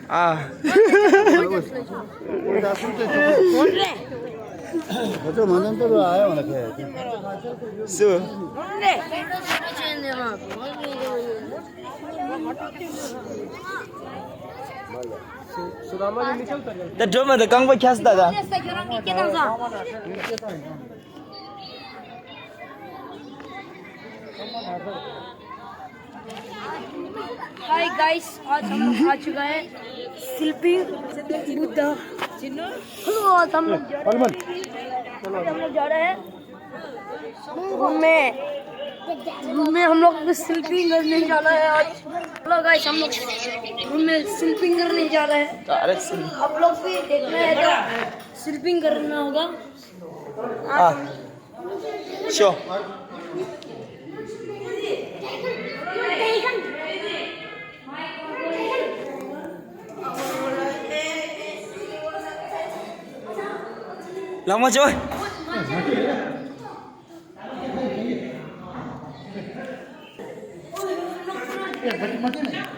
아. Betul mana tu ayam nak kaya. 수. 나 저만 더 강박 켰다다. Hi guys आज हम लोग आ चुका है शिल्पी बुद्धा हेलो आज हम लोग जा रहे हैं घूमने हम लोग शिल्पिंग करने जा रहे हैं आज हेलो गाइस हम लोग घूमने शिल्पिंग करने जा रहे हैं आप लोग भी देखना है तो शिल्पिंग करना होगा 아. 쇼. Lama coy. Mati ni.